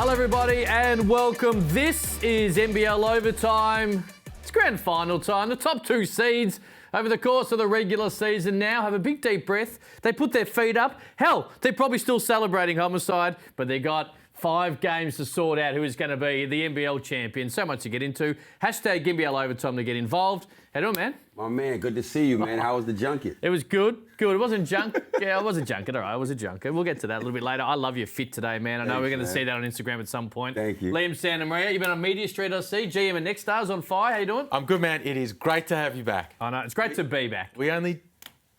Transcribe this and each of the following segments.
Hello, everybody, and welcome. This is NBL Overtime. It's grand final time. The top two seeds over the course of the regular season now have a big deep breath. They put their feet up. Hell, they're probably still celebrating homicide, but they got 5 games to sort out who is going to be the NBL champion. So much to get into. Hashtag NBL Overtime to get involved. How you doing, man? My man, good to see you, man. How was the junket? It was good. Good. It wasn't junk. Yeah, it was a junket. All right, it was a junket. We'll get to that a little bit later. I love your fit today, man. I know we're going to see that on Instagram at some point. Thank you. Liam Santamaria, you've been on Media Street, I see. GM and Next Stars on fire. How you doing? I'm good, man. It is great to have you back. I know. It's great to be back. We only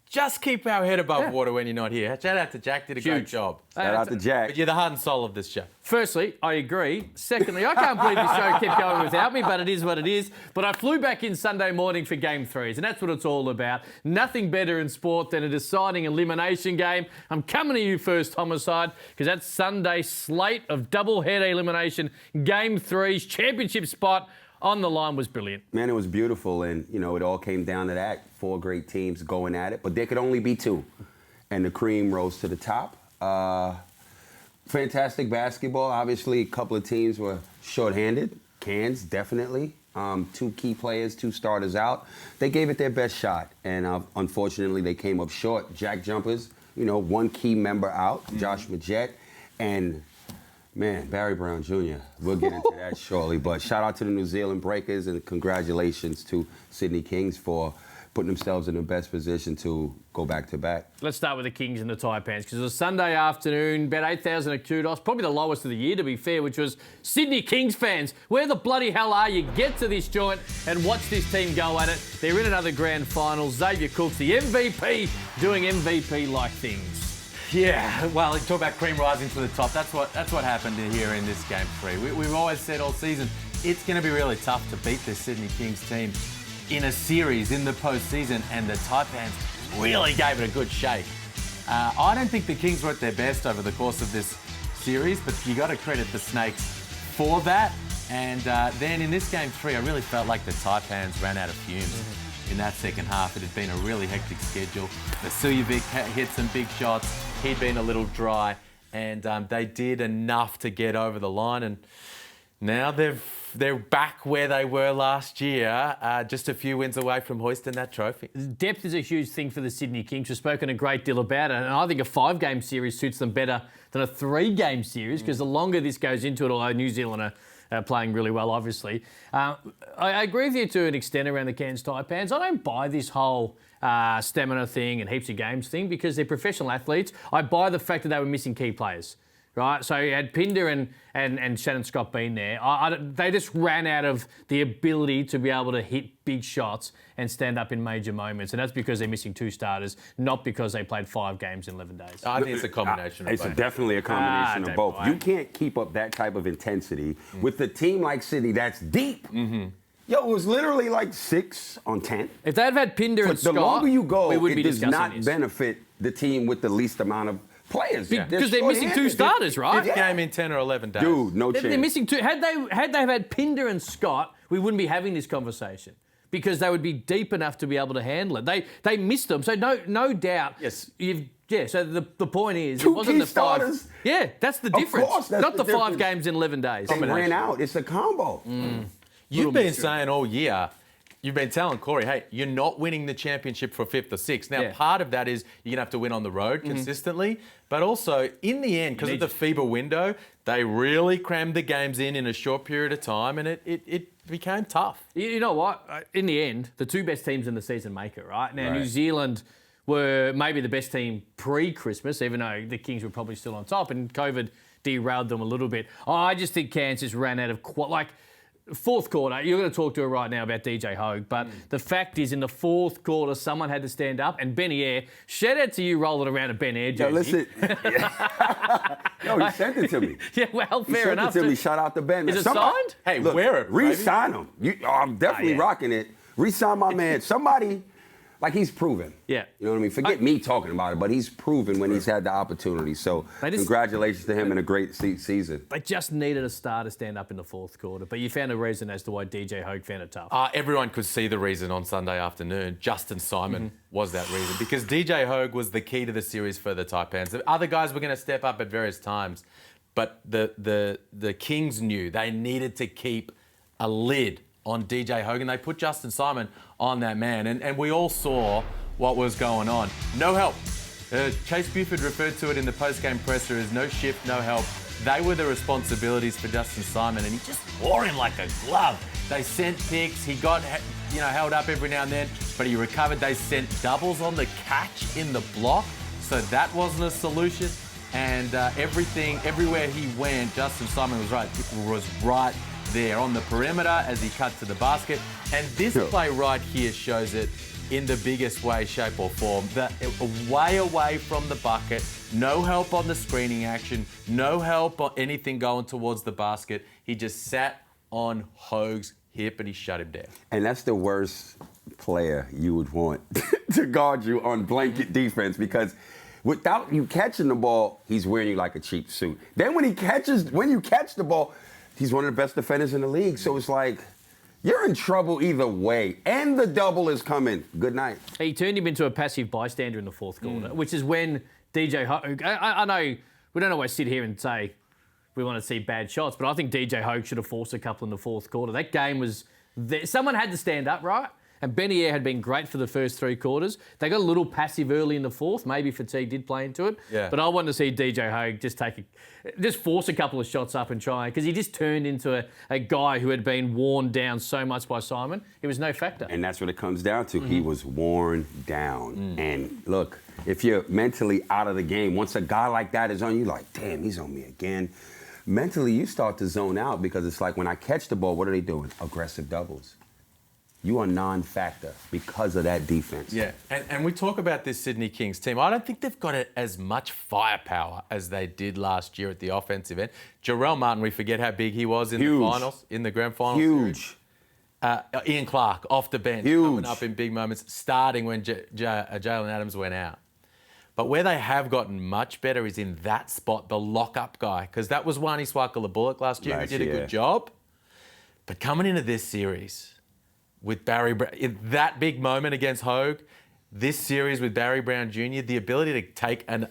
just keep our head above water when you're not here. Shout out to Jack. Did a great job. Shout out to Jack. But you're the heart and soul of this show. Firstly, I agree. Secondly, I can't believe the show kept going without me, but it is what it is. But I flew back in Sunday morning for Game 3s, and that's what it's all about. Nothing better in sport than a deciding elimination game. I'm coming to you first, Homicide, because that Sunday slate of double-header elimination, Game 3s, championship spot on the line was brilliant. Man, it was beautiful, and, you know, it all came down to that. 4 great teams going at it, but there could only be 2, and the cream rose to the top. Fantastic basketball. Obviously, a couple of teams were shorthanded. Cairns, definitely. 2 key players, 2 starters out. They gave it their best shot, and unfortunately, they came up short. Jack jumpers, you know, 1 key member out, Josh Majette, and man, Barry Brown Jr. We'll get into that shortly. But shout out to the New Zealand Breakers and congratulations to Sydney Kings for putting themselves in the best position to go back-to-back. Let's start with the Kings and the Taipans, because it was a Sunday afternoon, about 8,000 at kudos, probably the lowest of the year, to be fair, which was Sydney Kings fans. Where the bloody hell are you? Get to this joint and watch this team go at it. They're in another grand final. Xavier Cook's the MVP, doing MVP-like things. Yeah, well, you talk about cream rising to the top. That's what happened here in this Game 3. We've always said all season, it's going to be really tough to beat this Sydney Kings team in a series in the postseason, and the Taipans really gave it a good shake. I don't think the Kings were at their best over the course of this series, but you got to credit the Snakes for that. And then in this Game 3, I really felt like the Taipans ran out of fumes. In that second half, it had been a really hectic schedule. Vasiljevic hit some big shots. He'd been a little dry, and they did enough to get over the line. And now they're back where they were last year, just a few wins away from hoisting that trophy. Depth is a huge thing for the Sydney Kings. We've spoken a great deal about it, and I think a 5-game series suits them better than a 3-game series, because the longer this goes into it, although New Zealand are playing really well, obviously. I agree with you to an extent around the Cairns Taipans. I don't buy this whole stamina thing and heaps of games thing, because they're professional athletes. I buy the fact that they were missing key players, right? So you had Pinder and Shannon Scott being there. They just ran out of the ability to be able to hit big shots and stand up in major moments. And that's because they're missing 2 starters, not because they played 5 games in 11 days. I think it's a combination of both. It's definitely a combination of both. You can't keep up that type of intensity with a team like Sydney that's deep. Yo, it was literally like 6 on 10. If they'd have had Pinder and Scott, the longer you go, we wouldn't it be does discussing not this. benefit the team with the least amount of players. Because they're missing 2 starters, right? 5th game in 10 or 11 days. Dude, no chance. They're missing 2. Had they had Pinder and Scott, we wouldn't be having this conversation, because they would be deep enough to be able to handle it. They missed them, so no doubt. Yes. So the point is, 2 it wasn't key the 5. starters. Yeah, that's the difference. Course, that's not the 5 difference. games in 11 days. They ran out. It's a combo. You've been saying all year, you've been telling Corey, hey, you're not winning the championship for 5th or 6th. Now, part of that is you're going to have to win on the road consistently, but also in the end, because of the FIBA window, they really crammed the games in a short period of time, and it became tough. You know what? In the end, the 2 best teams in the season make it, right? Now, New Zealand were maybe the best team pre-Christmas, even though the Kings were probably still on top, and COVID derailed them a little bit. I just think Cairns just ran out of fourth quarter, you're going to talk to her right now about DJ Hogue, but the fact is, in the fourth quarter, someone had to stand up, and Ben Air, shout out to you rolling around a Ben Air jersey. Yo, listen. No, he sent it to me. Yeah, well, fair enough. He sent it to me. Shout out to Ben. Is it signed? Hey, look, wear it. Re-sign him. I'm definitely rocking it. Re-sign my man. Somebody, like, he's proven. Yeah. You know what I mean? Forget me talking about it, but he's proven when he's had the opportunity. So congratulations to him in a great season. They just needed a star to stand up in the fourth quarter, but you found a reason as to why DJ Hogue found it tough. Everyone could see the reason on Sunday afternoon. Justin Simon was that reason, because DJ Hogue was the key to the series for the Taipans. The other guys were going to step up at various times, But the Kings knew they needed to keep a lid on DJ Hogan. They put Justin Simon on that man, and we all saw what was going on. No help. Chase Buford referred to it in the post-game presser as no shift, no help. They were the responsibilities for Justin Simon, and he just wore him like a glove. They sent picks. He got held up every now and then, but he recovered. They sent doubles on the catch in the block, so that wasn't a solution. And everywhere he went, Justin Simon was right there on the perimeter as he cut to the basket. And this play right here shows it in the biggest way, shape or form. Way away from the bucket, no help on the screening action, no help on anything going towards the basket. He just sat on Hoag's hip and he shut him down. And that's the worst player you would want to guard you on blanket defense, because without you catching the ball, he's wearing you like a cheap suit. Then when you catch the ball, he's one of the best defenders in the league. So it's like, you're in trouble either way. And the double is coming. Good night. He turned him into a passive bystander in the fourth quarter, which is when DJ Hoag... I know we don't always sit here and say we want to see bad shots, but I think DJ Hoag should have forced a couple in the fourth quarter. That game was... Someone had to stand up, right? And Benny Air had been great for the first three quarters. They got a little passive early in the fourth. Maybe fatigue did play into it. Yeah. But I wanted to see DJ Hoag just force a couple of shots up and try, because he just turned into a guy who had been worn down so much by Simon. He was no factor. And that's what it comes down to. He was worn down. And look, if you're mentally out of the game, once a guy like that is on you, like, damn, he's on me again. Mentally, you start to zone out, because it's like when I catch the ball, what are they doing? Aggressive doubles. You are non-factor because of that defense. Yeah, and we talk about this Sydney Kings team. I don't think they've got as much firepower as they did last year at the offensive end. Jarrell Martin, we forget how big he was in the finals, in the grand final. Huge. Ian Clark off the bench, coming up in big moments, starting when Jalen Adams went out. But where they have gotten much better is in that spot, the lock-up guy, because that was Wani Swakala-Bullock last year, who did a good job. But coming into this series with Barry Brown, in that big moment against Hoag, this series with Barry Brown Jr., the ability to take an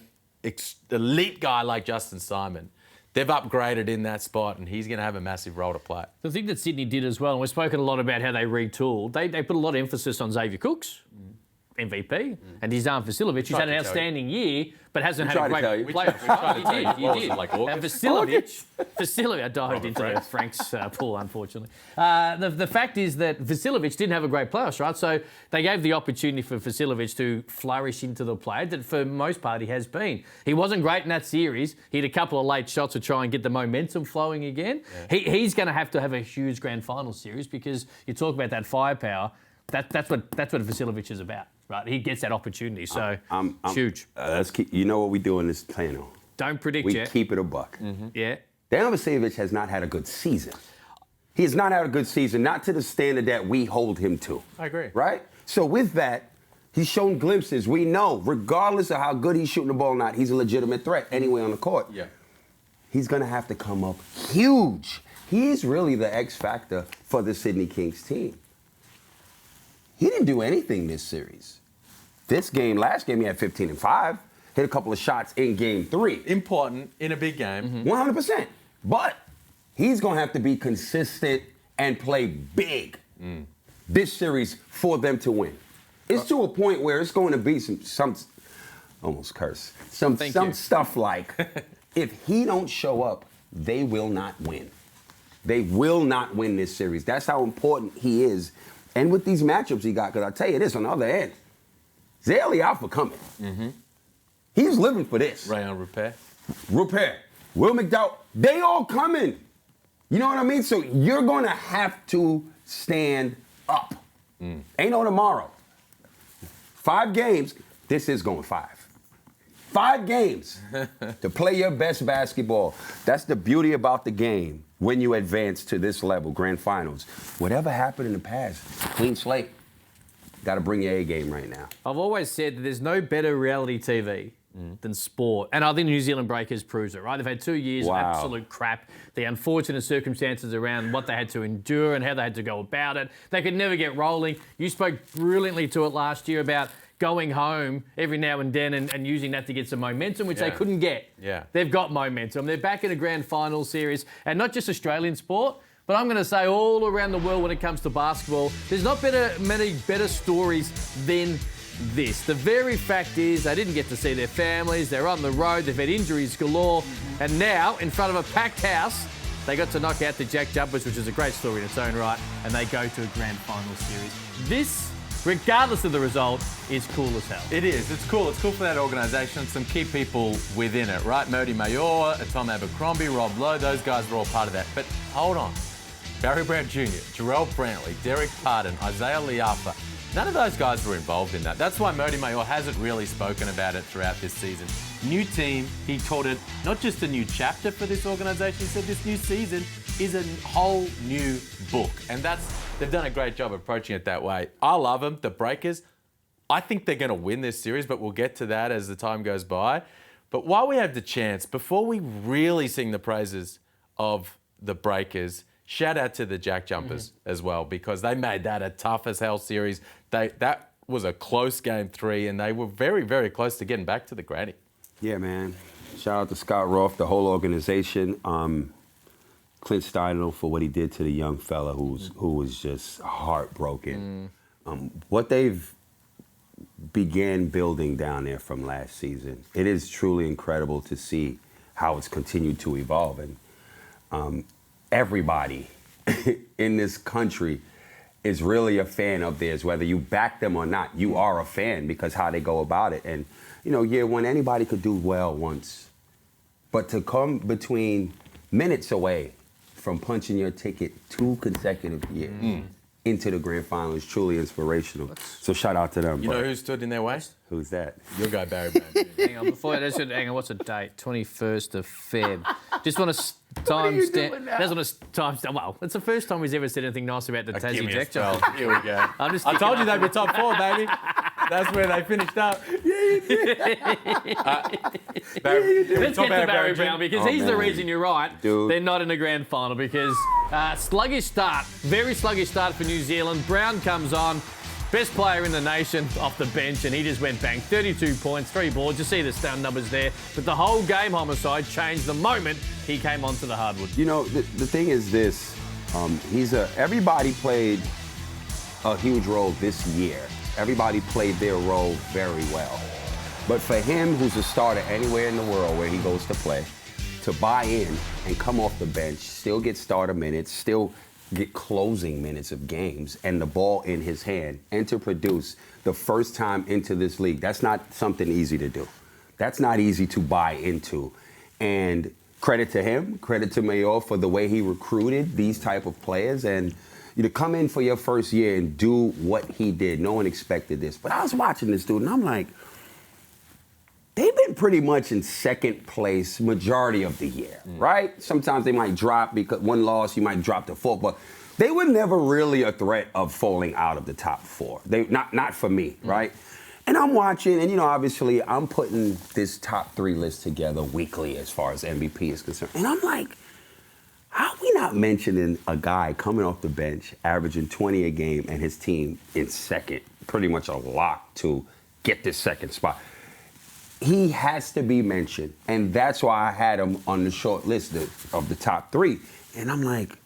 elite guy like Justin Simon, they've upgraded in that spot, and he's going to have a massive role to play. The thing that Sydney did as well, and we've spoken a lot about how they retooled, they put a lot of emphasis on Xavier Cooks, MVP, and Dizan Vasiljevic, who's had an outstanding year, but hasn't had a great playoff. He did. And Vasiljevic, I dived into Frank's pool, unfortunately. The fact is that Vasiljevic didn't have a great playoffs, right? So they gave the opportunity for Vasiljevic to flourish into the player that for most part he has been. He wasn't great in that series. He had a couple of late shots to try and get the momentum flowing again. Yeah. He's going to have a huge grand final series, because you talk about that firepower. That's what Vasiljevic is about. Right, he gets that opportunity, so it's huge. Let's keep. You know what we do in this panel? Don't predict we yet. Keep it a buck. Yeah. Dejan Vasiljevic has not had a good season. He has not had a good season, not to the standard that we hold him to. I agree. Right? So with that, he's shown glimpses. We know, regardless of how good he's shooting the ball or not, he's a legitimate threat anyway on the court. Yeah. He's going to have to come up huge. He's really the X factor for the Sydney Kings team. He didn't do anything this series. Last game, he had 15 and 5. Hit a couple of shots in game 3. Important in a big game. 100%. But he's going to have to be consistent and play big this series for them to win. It's to a point where it's going to be some almost curse, some stuff like, if he don't show up, they will not win. They will not win this series. That's how important he is. And with these matchups he got, because I'll tell you this, on the other end, Zayli Alpha coming. He's living for this. Rayon Repair. Will McDowell, they all coming. You know what I mean? So you're going to have to stand up. Ain't no tomorrow. 5 games, this is going 5. 5 games to play your best basketball. That's the beauty about the game when you advance to this level, grand finals. Whatever happened in the past, clean slate. Got to bring your A game right now. I've always said that there's no better reality TV than sport. And I think New Zealand Breakers proves it, right? They've had 2 years of absolute crap. The unfortunate circumstances around what they had to endure and how they had to go about it. They could never get rolling. You spoke brilliantly to it last year about going home every now and then and using that to get some momentum, which they Yeah. couldn't get. Yeah. They've got momentum. They're back in a grand final series, and not just Australian sport, but I'm going to say all around the world when it comes to basketball, there's not many better stories than this. The very fact is they didn't get to see their families, they're on the road, they've had injuries galore, and now, in front of a packed house, they got to knock out the Jack Jumpers, which is a great story in its own right, and they go to a grand final series. This, regardless of the result, is cool as hell. It is. It's cool. It's cool for that organisation. Some key people within it, right? Modi Mayor, Tom Abercrombie, Rob Lowe, those guys were all part of that. But hold on. Barry Brown Jr., Jarrell Brantley, Derek Pardon, Isaiah Liafa. None of those guys were involved in that. That's why Modi Mayor hasn't really spoken about it throughout this season. New team, he called it not just a new chapter for this organisation, he said this new season is a whole new book. And they've done a great job approaching it that way. I love them, the Breakers. I think they're going to win this series, but we'll get to that as the time goes by. But while we have the chance, before we really sing the praises of the Breakers, shout out to the Jack Jumpers as well, because they made that a tough as hell series. That was a close game 3, and they were very, very close to getting back to the granny. Yeah, man. Shout out to Scott Roth, the whole organization. Clint Steindl for what he did to the young fella who was just heartbroken. What they've began building down there from last season, it is truly incredible to see how it's continued to evolve. And everybody in this country is really a fan of theirs, whether you back them or not. You are a fan because how they go about it. And, you know, year one, anybody could do well once. But to come between minutes away from punching your ticket 2 consecutive years into the grand final is truly inspirational. So shout out to them. You know who stood in their way? Who's that? Your guy, Barry Brown Jr. Hang on, hang on, what's the date? 21st of Feb. Just want to timestamp. That's on a timestamp. Well, it's the first time he's ever said anything nice about the Give Tassie me a Jack spell. Jumpers. Here we go. I'm just I told you sticking they'd be top 4, baby. That's where they finished up. Let's get to Barry Brown because he's the reason you're right. Dude. They're not in the grand final because sluggish start, very sluggish start for New Zealand. Brown comes on, best player in the nation off the bench, and he just went bang. 32 points, 3 boards. You see the stun numbers there. But the whole game, Homicide, changed the moment he came onto the hardwood. You know, the thing is this. Everybody played a huge role this year. Everybody played their role very well. But for him, who's a starter anywhere in the world where he goes to play, to buy in and come off the bench, still get starter minutes, still get closing minutes of games, and the ball in his hand, and to produce the first time into this league, that's not something easy to do. That's not easy to buy into. And credit to him, credit to Mayor for the way he recruited these type of players. And you to come in for your first year and do what he did. No one expected this. But I was watching this dude, and I'm like, they've been pretty much in second place majority of the year, right? Sometimes they might drop because one loss, you might drop to 4th, but they were never really a threat of falling out of the top 4. They not for me, right? And I'm watching, and you know, obviously, I'm putting this top 3 list together weekly as far as MVP is concerned, and I'm like, how are we not mentioning a guy coming off the bench, averaging 20 a game, and his team in second, pretty much a lock to get this second spot? He has to be mentioned, and that's why I had him on the short list of the top 3. And I'm like,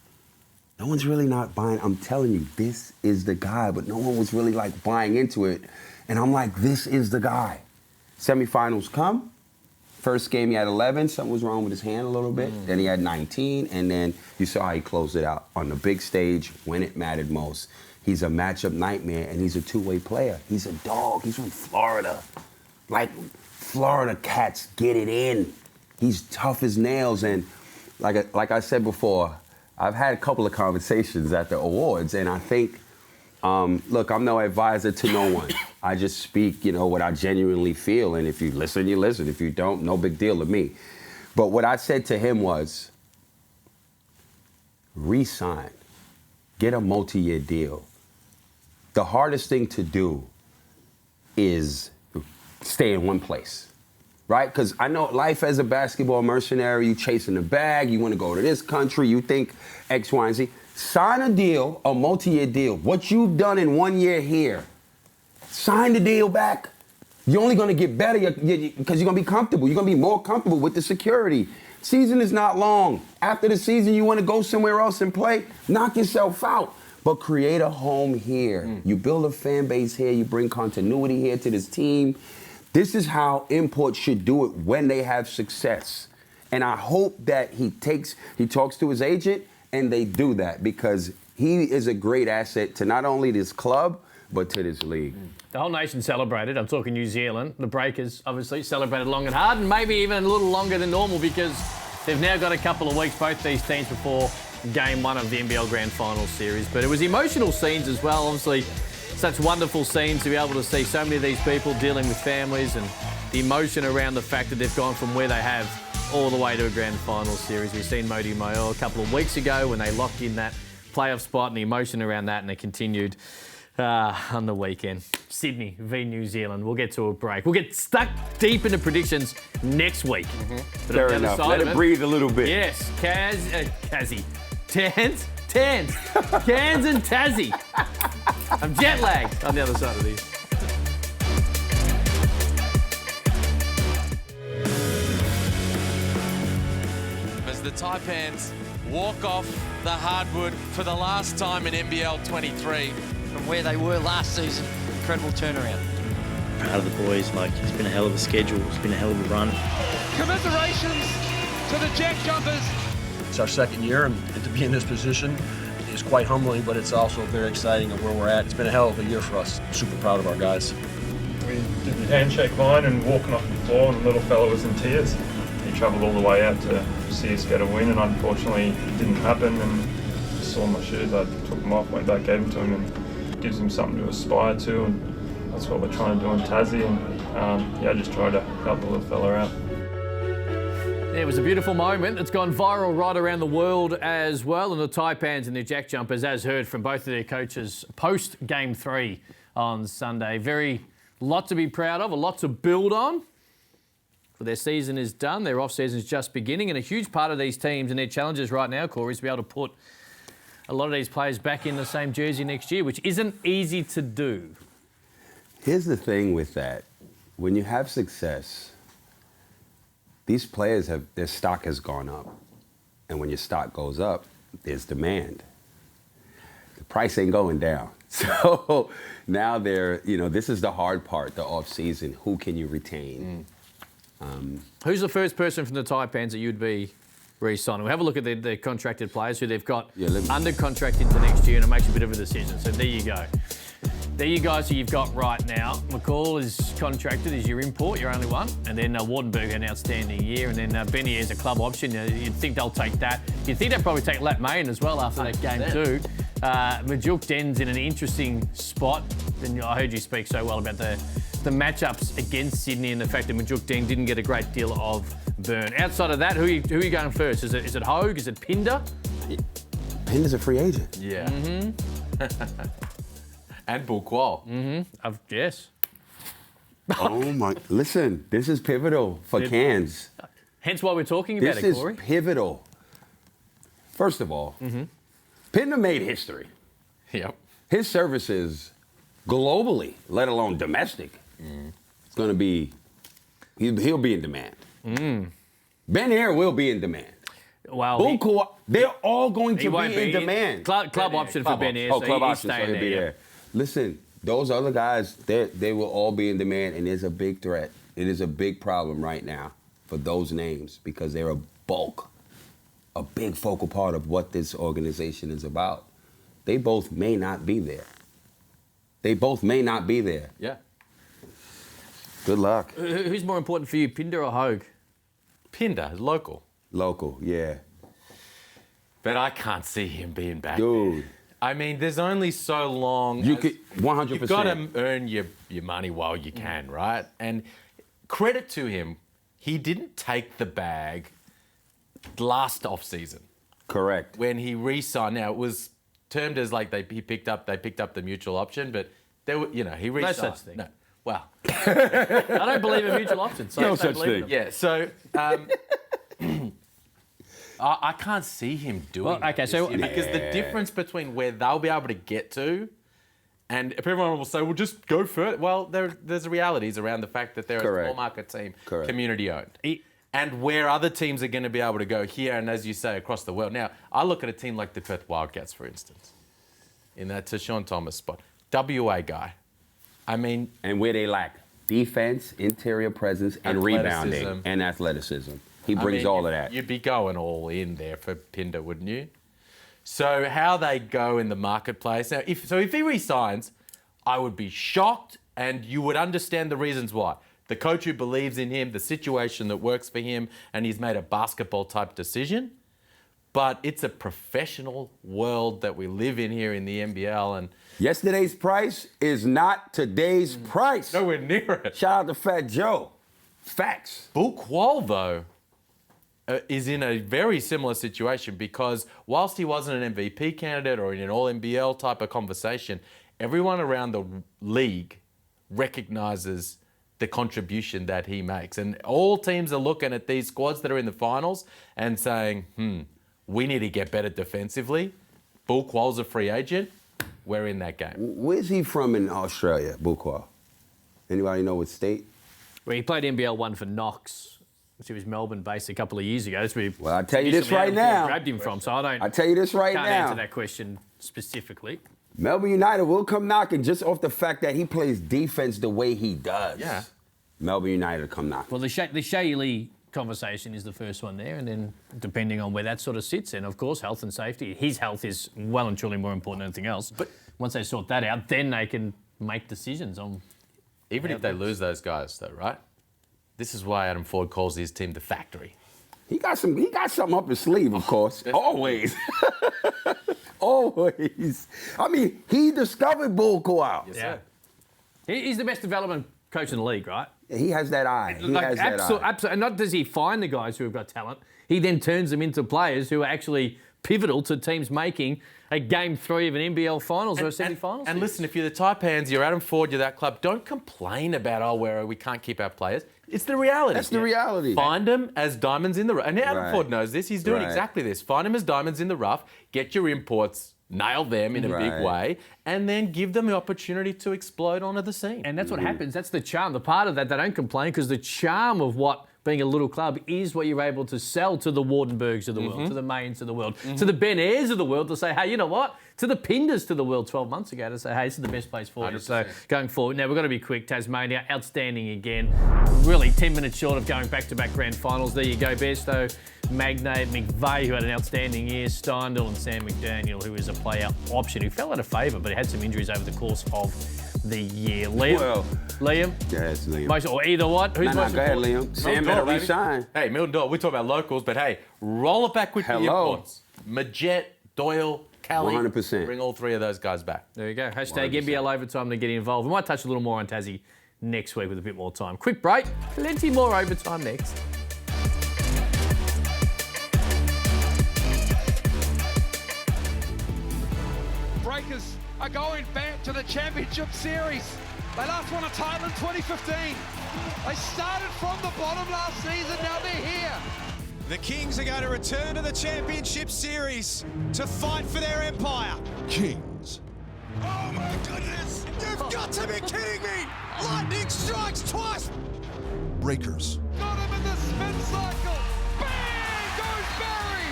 no one's really not buying. I'm telling you, this is the guy, but no one was really like buying into it. And I'm like, this is the guy. Semifinals come. First game, he had 11. Something was wrong with his hand a little bit. Then he had 19, and then you saw how he closed it out on the big stage when it mattered most. He's a matchup nightmare, and he's a two-way player. He's a dog. He's from Florida. Like, Florida cats get it in. He's tough as nails, and like I said before, I've had a couple of conversations at the awards, and I think, look, I'm no advisor to no one. I just speak, you know, what I genuinely feel, and if you listen, you listen. If you don't, no big deal to me. But what I said to him was, re-sign, get a multi-year deal. The hardest thing to do is stay in one place, right? Because I know life as a basketball mercenary, you chasing the bag, you want to go to this country, you think X, Y, and Z. Sign a deal, a multi-year deal. What you've done in 1 year here, Sign the deal back. You're only going to get better because you're going to be comfortable. You're going to be more comfortable with the security. Season is not long. After the season, you want to go somewhere else and play, knock yourself out. But create a home here. You build a fan base here. You bring continuity here to this team. This is how imports should do it when they have success. And I hope that he talks to his agent and they do that, because he is a great asset to not only this club, but to this league. The whole nation celebrated. I'm talking New Zealand. The Breakers, obviously, celebrated long and hard, and maybe even a little longer than normal, because they've now got a couple of weeks, both these teams, before Game 1 of the NBL Grand Final Series. But it was emotional scenes as well. Obviously, such wonderful scenes to be able to see so many of these people dealing with families, and the emotion around the fact that they've gone from where they have all the way to a Grand Final Series. We've seen Modi Mayo a couple of weeks ago when they locked in that playoff spot, and the emotion around that, and they continued on the weekend. Sydney v New Zealand. We'll get to a break. We'll get stuck deep into predictions next week. But Fair enough. Let it breathe a little bit. Yes, Tassie. Cairns and Tassie. I'm jet lagged on the other side of these. As the Taipans walk off the hardwood for the last time in NBL 23. From where they were last season, incredible turnaround. Proud of the boys, it's been a hell of a schedule, it's been a hell of a run. Commiserations to the Jack Jumpers. It's our second year, and to be in this position is quite humbling, but it's also very exciting of where we're at. It's been a hell of a year for us. Super proud of our guys. We did the handshake line and walking off the floor, and the little fella was in tears. He travelled all the way out to see us get a win, and unfortunately it didn't happen. And just saw my shoes, I took them off, went back, gave them to him, and gives him something to aspire to, and that's what we're trying to do in Tassie. And just try to help the little fella out. It was a beautiful moment. It's gone viral right around the world as well. And the Taipans and the Jack Jumpers, as heard from both of their coaches post Game 3 on Sunday. Lot to be proud of, a lot to build on. But their season is done. Their off-season is just beginning. And a huge part of these teams and their challenges right now, Corey, is to be able to put a lot of these players back in the same jersey next year, which isn't easy to do. Here's the thing with that. When you have success, these players their stock has gone up. And when your stock goes up, there's demand. The price ain't going down. So now this is the hard part, the off season. Who can you retain? Who's the first person from the Taipans that you'd be re-signing? We'll have a look at the contracted players who they've got under contract into next year, and it makes a bit of a decision. So there you go. There you guys who you've got right now. McCall is contracted as your import, your only one. And then Wardenberg, an outstanding year. And then Benny is a club option. You'd think they'll take that. You'd think they'll probably take Lat Mayen as well after that game too. Majuk Den's in an interesting spot. And I heard you speak so well about the matchups against Sydney and the fact that Majuk Den didn't get a great deal of burn. Outside of that, who are you going first? Is it Hogue? Is it Pinder? Pinder's a free agent. Yeah. And Bulkwall. Yes. Oh my! Listen, this is pivotal for Cairns. Hence why we're talking about This it, Corey. is pivotal. First of all, Pinder made history. Yep. His services globally, let alone domestic, it's going to be, he'll be in demand. Ben Air will be in demand. Well, they're all going to be in demand. Club option for Ben Air. Oh, club option, so staying he'll be there. Listen, those other guys, they will all be in demand, and there's a big threat. It is a big problem right now for those names because they're a big focal part of what this organization is about. They both may not be there. Yeah. Good luck. Who's more important for you, Pinder or Hogue? Pinder, local. Local, yeah. But I can't see him being back Dude. there. I mean, there's only so long. You could 100%. You've got to earn your money while you can, right? And credit to him, he didn't take the bag last off season. Correct. When he re-signed, now it was termed as like they picked up the mutual option, but he re-signed. No such thing. No. Well, I don't believe in mutual options. So No I don't such believe in thing. them. yeah. So I can't see him doing Well, that okay, this so- year because the difference between where they'll be able to get to And everyone will say, well, just go further. Well, there's realities around the fact that they're a small market team, community owned. And where other teams are going to be able to go here and, as you say, across the world. Now, I look at a team like the Perth Wildcats, for instance, in that Tashawn Thomas spot. WA guy. I mean... And where they lack defense, interior presence, and rebounding, and athleticism. He brings all of that. You'd be going all in there for Pinder, wouldn't you? So how they go in the marketplace. Now, if he resigns, I would be shocked, and you would understand the reasons why. The coach who believes in him, the situation that works for him, and he's made a basketball-type decision. But it's a professional world that we live in here in the NBL. And yesterday's price is not today's price. Nowhere near it. Shout out to Fat Joe. Facts. Bull Qual, though, is in a very similar situation because whilst he wasn't an MVP candidate or in an All-NBL type of conversation, everyone around the league recognises the contribution that he makes. And all teams are looking at these squads that are in the finals and saying, we need to get better defensively. Bull Qual's a free agent. We're in that game. Where's he from in Australia, Bull Qual? Anybody know what state? Well, he played NBL 1 for Knox. He was Melbourne-based a couple of years ago. Well, I'll tell you this right now. Grabbed him from, so I'll tell you this right now. Can't answer that question specifically. Melbourne United will come knocking just off the fact that he plays defense the way he does. Yeah. Melbourne United will come knocking. Well, the Shea Lee conversation is the first one there, and then depending on where that sort of sits, and of course, health and safety. His health is well and truly more important than anything else. But once they sort that out, then they can make decisions on. Even if they lose those guys, though, right? This is why Adam Ford calls his team the factory. He got something up his sleeve, of course. Always. Always. I mean, he discovered Bull Qual. Yes, sir. He's the best development coach in the league, right? He has that eye. He has that eye. Absolutely. And not does he find the guys who have got talent, he then turns them into players who are actually pivotal to teams making a game 3 of an NBL finals or a semi-finals. And listen, if you're the Taipans, you're Adam Ford, you're that club, don't complain about, we can't keep our players. It's the reality. That's the reality. Find them as diamonds in the rough. And Adam Ford knows this. He's doing exactly this. Find them as diamonds in the rough. Get your imports, nail them in a big way, and then give them the opportunity to explode onto the scene. And that's what happens. That's the charm. The part of that, they don't complain because the charm of what being a little club is what you're able to sell to the Wardenbergs of the world, to the Maynes of the world, to the Ben Ayres of the world to say, hey, you know what? To the Pinders to the world 12 months ago to say, hey, this is the best place for 100%. You. So going forward, now we've got to be quick. Tasmania, outstanding again. Really 10 minutes short of going back-to-back grand finals. There you go, Besto, Magnay, McVeigh, who had an outstanding year, Steindl and Sam McDaniel, who is a player option, who fell out of favour, but he had some injuries over the course of the year. Liam? Yeah, it's Liam. Or either one. Who's most go ahead, Liam. Sam better resign. Hey, Milton Doyle, we talk about locals, but hey, roll it back with the imports. Majet, Doyle, Kelly. 100%. Bring all 3 of those guys back. There you go. Hashtag 100%. NBL Overtime to get involved. We might touch a little more on Tassie next week with a bit more time. Quick break. Plenty more overtime next. Breakers are going back to the championship series. They last won a title in 2015. They started from the bottom last season, now they're here. The Kings are going to return to the championship series to fight for their empire. Kings. Oh my goodness! You've got to be kidding me! Lightning strikes twice! Breakers. Got him in the spin cycle. Bang goes Barry!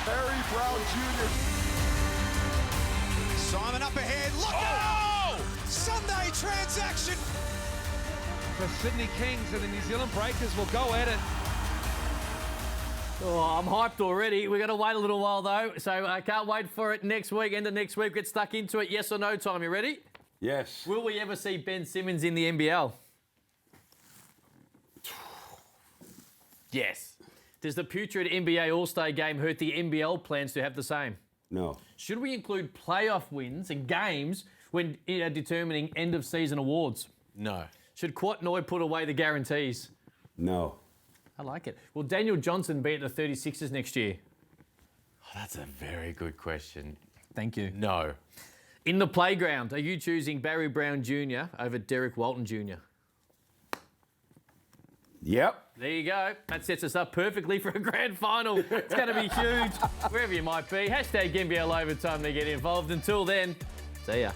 Barry Brown Jr. Simon up ahead. Look out! Sunday transaction. The Sydney Kings and the New Zealand Breakers will go at it. Oh, I'm hyped already. We're going to wait a little while, though, so I can't wait for it next week. End of next week, get stuck into it. Yes or no time? You ready? Yes. Will we ever see Ben Simmons in the NBL? Yes. Does the putrid NBA All-Star game hurt the NBL plans to have the same? No. Should we include playoff wins and games when determining end-of-season awards? No. Should Quatnoy put away the guarantees? No. I like it. Will Daniel Johnson be at the 36ers next year? Oh, that's a very good question. Thank you. No. In the playground, are you choosing Barry Brown Jr. over Derek Walton Jr.? Yep. There you go. That sets us up perfectly for a grand final. It's going to be huge, wherever you might be. Hashtag NBL Overtime to get involved. Until then, see ya.